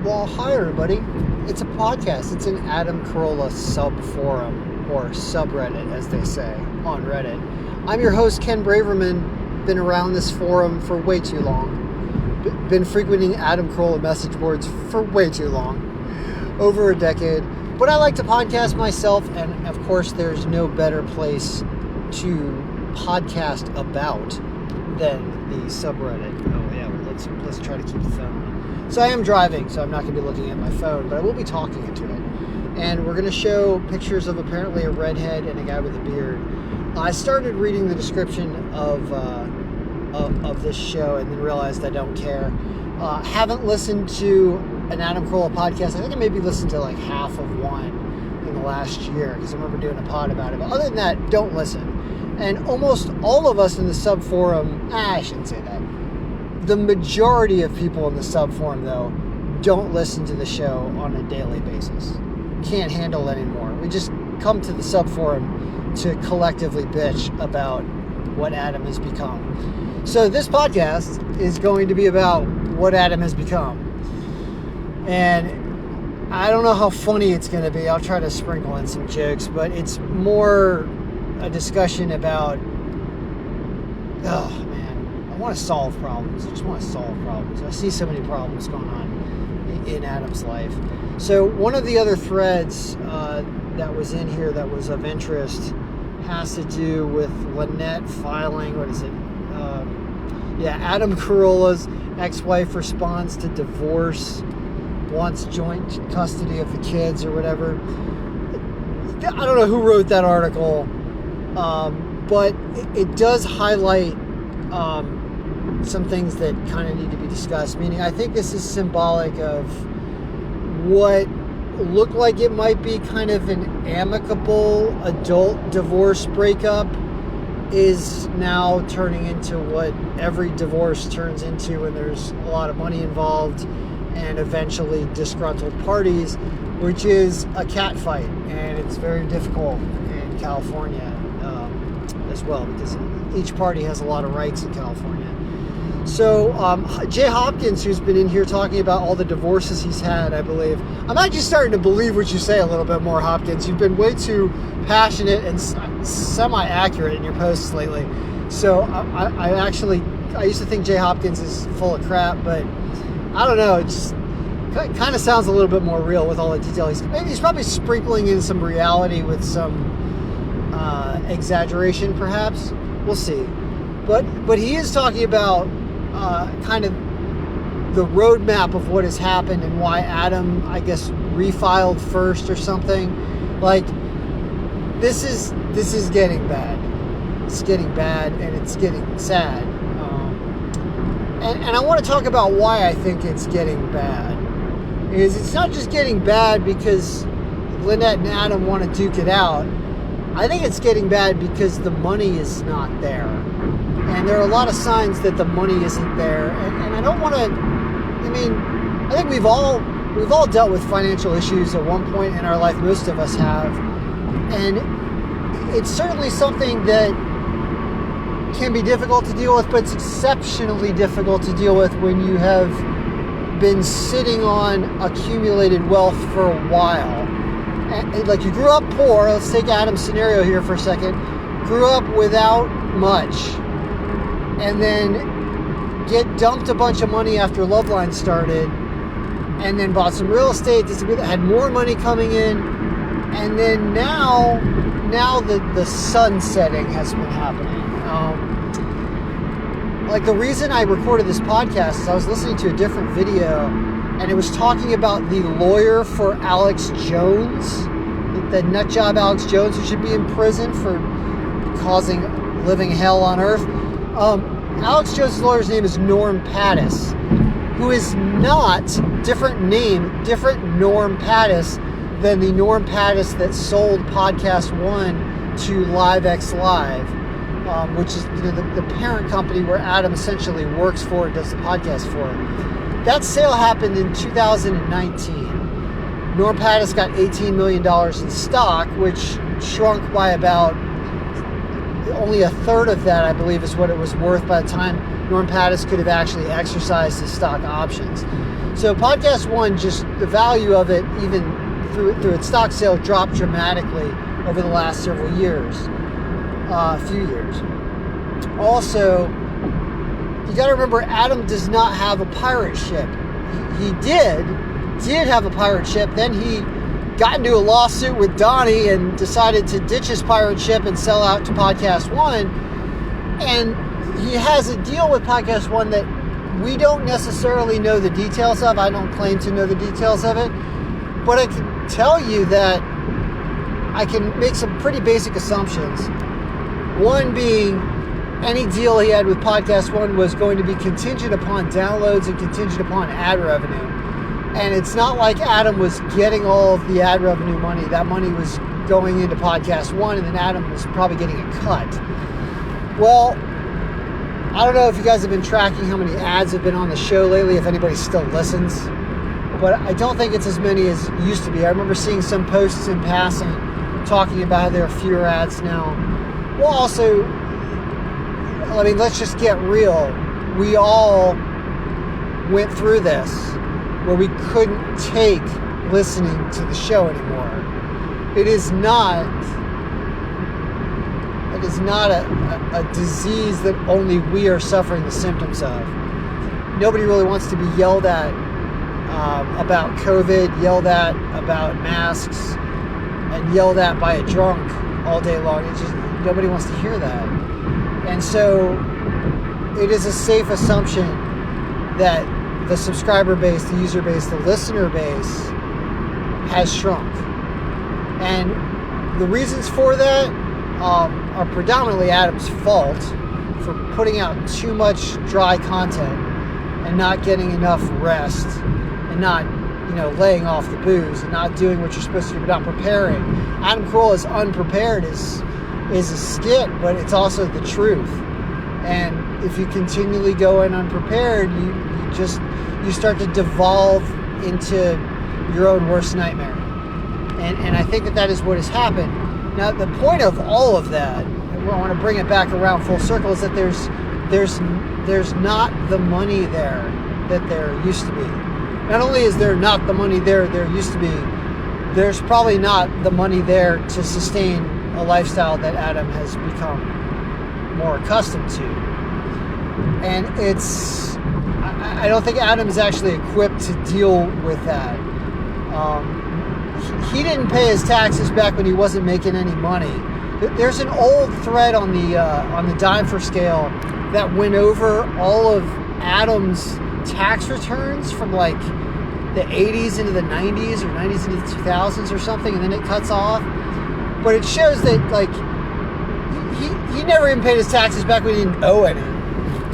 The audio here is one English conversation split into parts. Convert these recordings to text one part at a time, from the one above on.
Well, hi everybody. It's a podcast. It's an Adam Carolla sub-forum, or subreddit as they say, on Reddit. I'm your host, Ken Braverman. Been around this forum for way too long. Been frequenting Adam Carolla message boards for way too long. Over a decade. But I like to podcast myself, and of course there's no better place to podcast about than the subreddit. Oh yeah, well, let's try to keep the phone on. So I am driving, so I'm not going to be looking at my phone, but I will be talking into it. And we're going to show pictures of apparently a redhead and a guy with a beard. I started reading the description of this show and then realized I don't care. Haven't listened to an Adam Carolla podcast. I think I maybe listened to like half of one in the last year because I remember doing a pod about it. But other than that, don't listen. And almost all of us in the sub forum, I shouldn't say that. The majority of people in the sub forum, though, don't listen to the show on a daily basis. Can't handle it anymore. We just come to the sub forum to collectively bitch about what Adam has become. So this podcast is going to be about what Adam has become. And I don't know how funny it's going to be. I'll try to sprinkle in some jokes, but it's more a discussion about, I want to solve problems. I just want to solve problems. I see so many problems going on in Adam's life. So one of the other threads that was in here that was of interest has to do with Lynette filing, Adam Carolla's ex-wife responds to divorce, wants joint custody of the kids or whatever. I don't know who wrote that article, but it does highlight some things that kind of need to be discussed, meaning I think this is symbolic of what looked like it might be kind of an amicable adult divorce breakup is now turning into what every divorce turns into when there's a lot of money involved and eventually disgruntled parties, which is a cat fight. And it's very difficult in California as well because each party has a lot of rights in California. So Jay Hopkins, who's been in here talking about all the divorces he's had, I believe. I'm actually starting to believe what you say a little bit more, Hopkins. You've been way too passionate and semi-accurate in your posts lately. So I used to think Jay Hopkins is full of crap, but I don't know. It just kind of sounds a little bit more real with all the detail. He's probably sprinkling in some reality with some exaggeration, perhaps. We'll see. But he is talking about kind of the roadmap of what has happened and why Adam, I guess, refiled first or something. Like, this is getting bad. It's getting bad and it's getting sad. And I want to talk about why I think it's getting bad. Is it's not just getting bad because Lynette and Adam want to duke it out. I think it's getting bad because the money is not there. And there are a lot of signs that the money isn't there. And I don't want to, I think we've all dealt with financial issues at one point in our life. Most of us have. And it's certainly something that can be difficult to deal with, but it's exceptionally difficult to deal with when you have been sitting on accumulated wealth for a while. And, like, you grew up poor. Let's take Adam's scenario here for a second. Grew up without much. And then get dumped a bunch of money after Loveline started, and then bought some real estate, had more money coming in, and then now the sunsetting has been happening. Like, the reason I recorded this podcast is I was listening to a different video, and it was talking about the lawyer for Alex Jones, the nutjob Alex Jones, who should be in prison for causing living hell on earth. Alex Jones' lawyer's name is Norm Pattis, who is not, different Norm Pattis than the Norm Pattis that sold Podcast One to LiveX Live, which is the parent company where Adam essentially works for and does the podcast for. That sale happened in 2019. Norm Pattis got $18 million in stock, which shrunk by about only a third of that, I believe, is what it was worth by the time Norm Pattis could have actually exercised his stock options. So Podcast One, just the value of it, even through its stock sale, dropped dramatically over the last several years, few years. Also, you got to remember, Adam does not have a pirate ship. He did have a pirate ship. Then he got into a lawsuit with Donnie and decided to ditch his pirate ship and sell out to Podcast One. And he has a deal with Podcast One that we don't necessarily know the details of. I don't claim to know the details of it. But I can tell you that I can make some pretty basic assumptions. One being, any deal he had with Podcast One was going to be contingent upon downloads and contingent upon ad revenue. And it's not like Adam was getting all of the ad revenue money. That money was going into Podcast One, and then Adam was probably getting a cut. Well, I don't know if you guys have been tracking how many ads have been on the show lately, if anybody still listens. But I don't think it's as many as it used to be. I remember seeing some posts in passing talking about how there are fewer ads now. Well, also, I mean, let's just get real. We all went through this where we couldn't take listening to the show anymore. It is not a disease that only we are suffering the symptoms of. Nobody really wants to be yelled at about COVID, yelled at about masks, and yelled at by a drunk all day long. It's just, nobody wants to hear that. And so it is a safe assumption that the subscriber base, the user base, the listener base has shrunk. And the reasons for that are predominantly Adam's fault for putting out too much dry content and not getting enough rest and not, laying off the booze and not doing what you're supposed to do, but not preparing. Adam Carolla's unprepared is a skit, but it's also the truth. And if you continually go in unprepared, you start to devolve into your own worst nightmare. And I think that is what has happened. Now, the point of all of that, and I want to bring it back around full circle, is that there's not the money there that there used to be. Not only is there not the money there used to be, there's probably not the money there to sustain a lifestyle that Adam has become more accustomed to. And I don't think Adam is actually equipped to deal with that. He didn't pay his taxes back when he wasn't making any money. There's an old thread on the Dime for Scale that went over all of Adam's tax returns from like the 80s into the 90s or 90s into the 2000s or something, and then it cuts off. But it shows that like he never even paid his taxes back when he didn't owe any.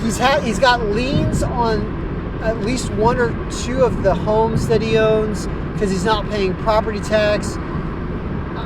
He's got liens on at least one or two of the homes that he owns because he's not paying property tax.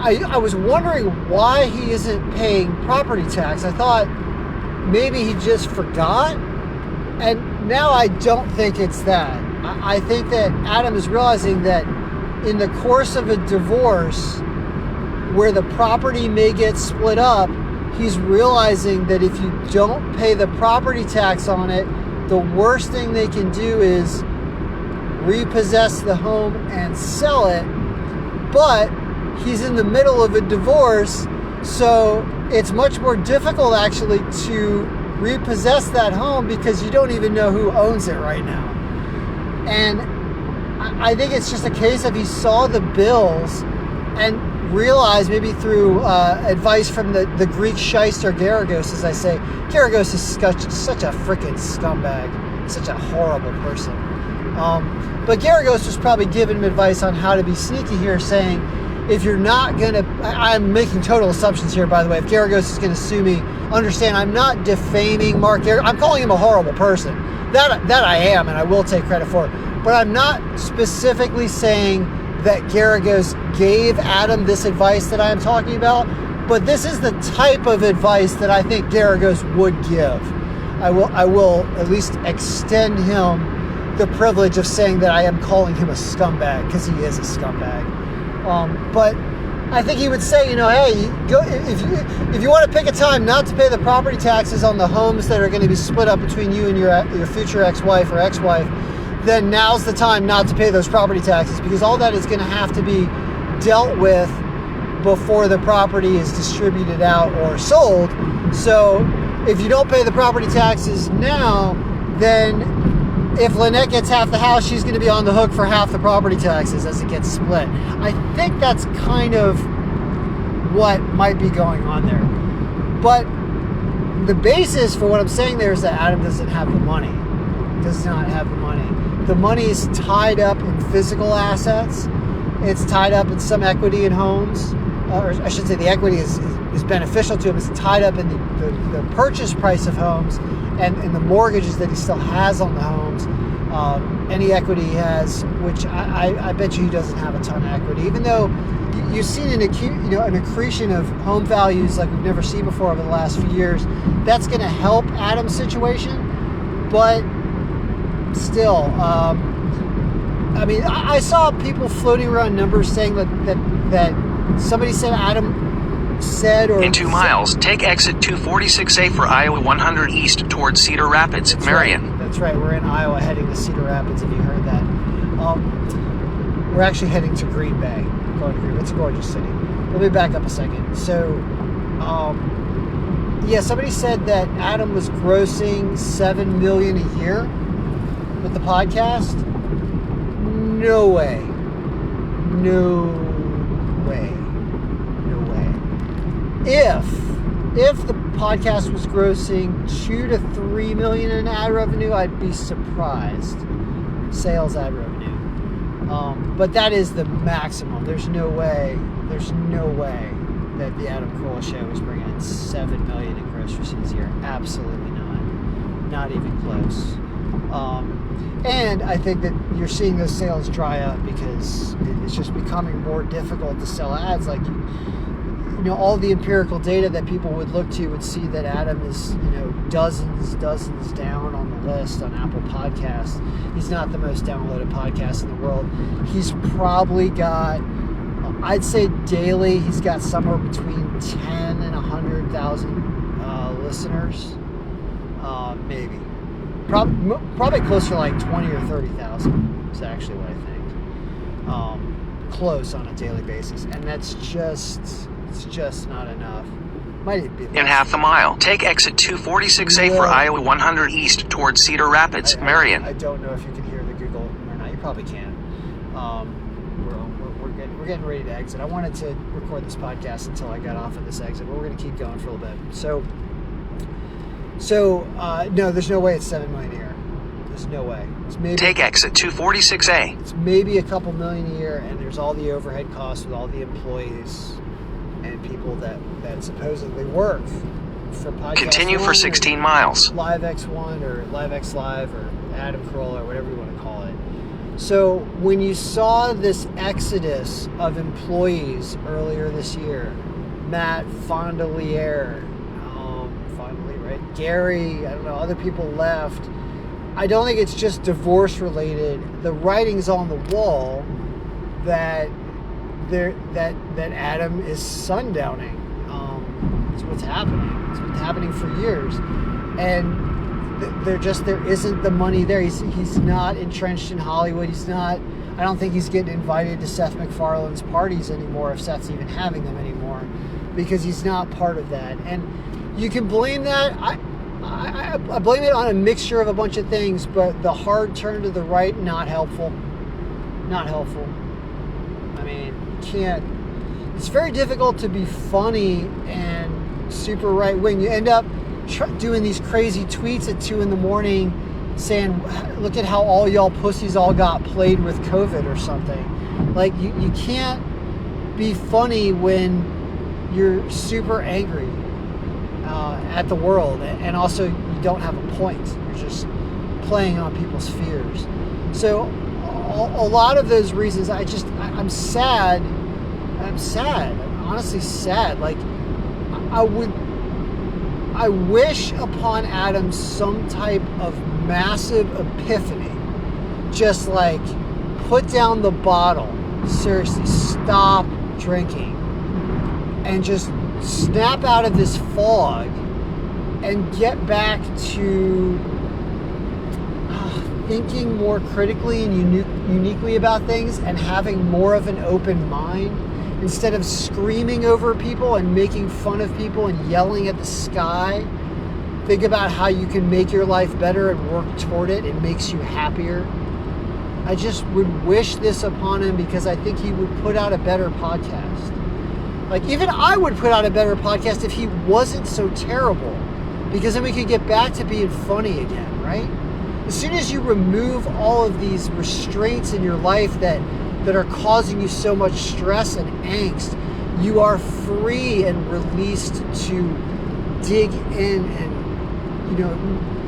I was wondering why he isn't paying property tax. I thought maybe he just forgot. And now I don't think it's that. I think that Adam is realizing that in the course of a divorce where the property may get split up, he's realizing that if you don't pay the property tax on it, the worst thing they can do is repossess the home and sell it. But he's in the middle of a divorce, so it's much more difficult actually to repossess that home because you don't even know who owns it right now. And I think it's just a case of he saw the bills and realized, maybe through advice from the Greek shyster Garagos, as I say. Garagos is such a freaking scumbag, such a horrible person. But Garagos was probably giving him advice on how to be sneaky here, saying, if you're not going to... I'm making total assumptions here, by the way. If Garagos is going to sue me, understand I'm not defaming Mark Garagos. I'm calling him a horrible person. That I am, and I will take credit for it. But I'm not specifically saying that Garagos gave Adam this advice that I am talking about. But this is the type of advice that I think Garagos would give. I will at least extend him the privilege of saying that I am calling him a scumbag, because he is a scumbag. But I think he would say, hey, go, if you want to pick a time not to pay the property taxes on the homes that are going to be split up between you and your future ex-wife or ex-wife, then now's the time not to pay those property taxes, because all that is going to have to be dealt with before the property is distributed out or sold. So if you don't pay the property taxes now, then if Lynette gets half the house, she's going to be on the hook for half the property taxes as it gets split. I think that's kind of what might be going on there. But the basis for what I'm saying there is that Adam doesn't have the money. Does not have the money. The money is tied up in physical assets. It's tied up in some equity in homes. Or I should say the equity is beneficial to him. It's tied up in the purchase price of homes and the mortgages that he still has on the homes. Any equity he has, which I bet you he doesn't have a ton of equity, even though you've seen an accretion of home values like we've never seen before over the last few years. That's going to help Adam's situation, but still, I mean, I saw people floating around numbers saying that somebody said Adam said, or in 2 miles, take exit 246A for Iowa 100 east towards Cedar Rapids, Marion. Right. That's right. We're in Iowa heading to Cedar Rapids, if you heard that. We're actually heading to Green Bay. Going to Green Bay. It's a gorgeous city. Let me back up a second. So, yeah, somebody said that Adam was grossing $7 million a year with the podcast. No way. No way. No way. If the podcast was grossing $2 to $3 million in ad revenue, I'd be surprised. Sales ad revenue. But that is the maximum. There's no way that the Adam Carolla Show is bringing in $7 million in gross receipts a year. Absolutely not. Not even close. And I think that you're seeing those sales dry up because it's just becoming more difficult to sell ads. Like, you know, all the empirical data that people would look to would see that Adam is, you know, dozens down on the list on Apple Podcasts. He's not the most downloaded podcast in the world. He's probably got, I'd say daily, he's got somewhere between 10 and 100,000 listeners, maybe. Probably closer to like 20 or 30,000 is actually what I think. Close on a daily basis, and that's just not enough. Might even be less. In half a mile, take exit 246A for Iowa 100 east towards Cedar Rapids, Marion. I don't know if you can hear the Google or not. You probably can. We're getting ready to exit. I wanted to record this podcast until I got off of this exit, but we're going to keep going for a little bit. So no, there's no way it's $7 million a year. There's no way. It's maybe, take exit 246A. It's maybe a couple million a year, and there's all the overhead costs with all the employees and people that supposedly work for Podcast Continue One for 16 miles. Live X1 or Live X Live or Adam Carolla or whatever you want to call it. So when you saw this exodus of employees earlier this year, Matt Fondelier, right? Gary, I don't know, other people left. I don't think it's just divorce related. The writing's on the wall that Adam is sundowning. It's what's happening. It's been happening for years, and there isn't the money there. He's not entrenched in Hollywood. I don't think he's getting invited to Seth MacFarlane's parties anymore, if Seth's even having them anymore, because he's not part of that. And you can blame that. I blame it on a mixture of a bunch of things, but the hard turn to the right, not helpful. Not helpful. I mean, can't. It's very difficult to be funny and super right wing. You end up doing these crazy tweets at 2 a.m. saying, "Look at how all y'all pussies all got played with COVID" or something. Like you can't be funny when you're super angry at the world, and also you don't have a point. You're just playing on people's fears. So a lot of those reasons, I'm sad. I'm honestly sad. Like I wish upon Adam some type of massive epiphany. Just like, put down the bottle. Seriously, stop drinking. And just snap out of this fog and get back to thinking more critically and uniquely about things and having more of an open mind instead of screaming over people and making fun of people and yelling at the sky. Think about how you can make your life better and work toward it. It makes you happier. I just would wish this upon him because I think he would put out a better podcast. Like, even I would put out a better podcast if he wasn't so terrible, because then we could get back to being funny again, right? As soon as you remove all of these restraints in your life that are causing you so much stress and angst, you are free and released to dig in and,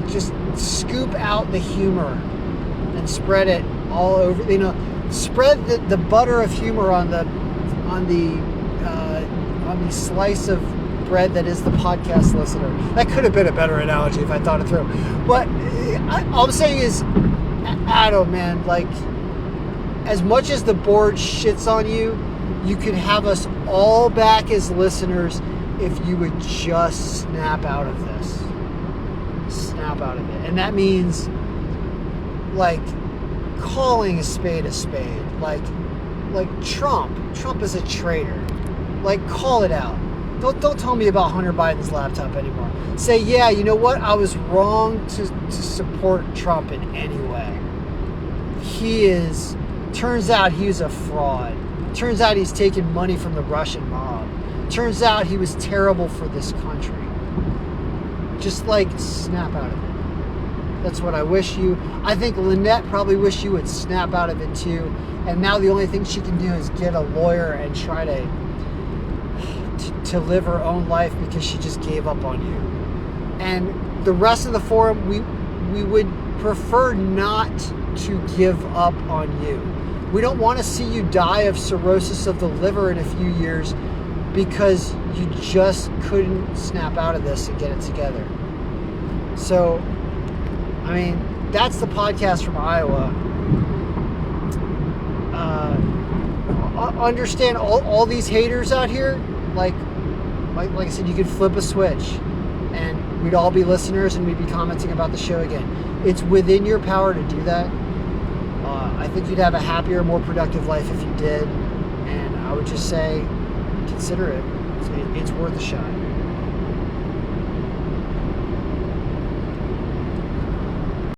just scoop out the humor and spread it all over. Spread the butter of humor on the slice of bread that is the podcast listener. That could have been a better analogy if I thought it through. But all I'm saying is, Adam, man, like, as much as the board shits on you, you could have us all back as listeners if you would just snap out of this. Snap out of it. And that means, like, calling a spade. Like Trump is a traitor. Like, call it out. Don't tell me about Hunter Biden's laptop anymore. Say, yeah, you know what? I was wrong to support Trump in any way. Turns out he was a fraud. Turns out he's taken money from the Russian mob. Turns out he was terrible for this country. Just, like, snap out of it. That's what I wish you. I think Lynette probably wish you would snap out of it too. And now the only thing she can do is get a lawyer and try to live her own life because she just gave up on you. And the rest of the forum, we would prefer not to give up on you. We don't want to see you die of cirrhosis of the liver in a few years because you just couldn't snap out of this and get it together. So, I mean, that's the podcast from Iowa. Understand all these haters out here, like I said, you could flip a switch and we'd all be listeners and we'd be commenting about the show again. It's within your power to do that. I think you'd have a happier, more productive life if you did. And I would just say, consider it. It's worth a shot.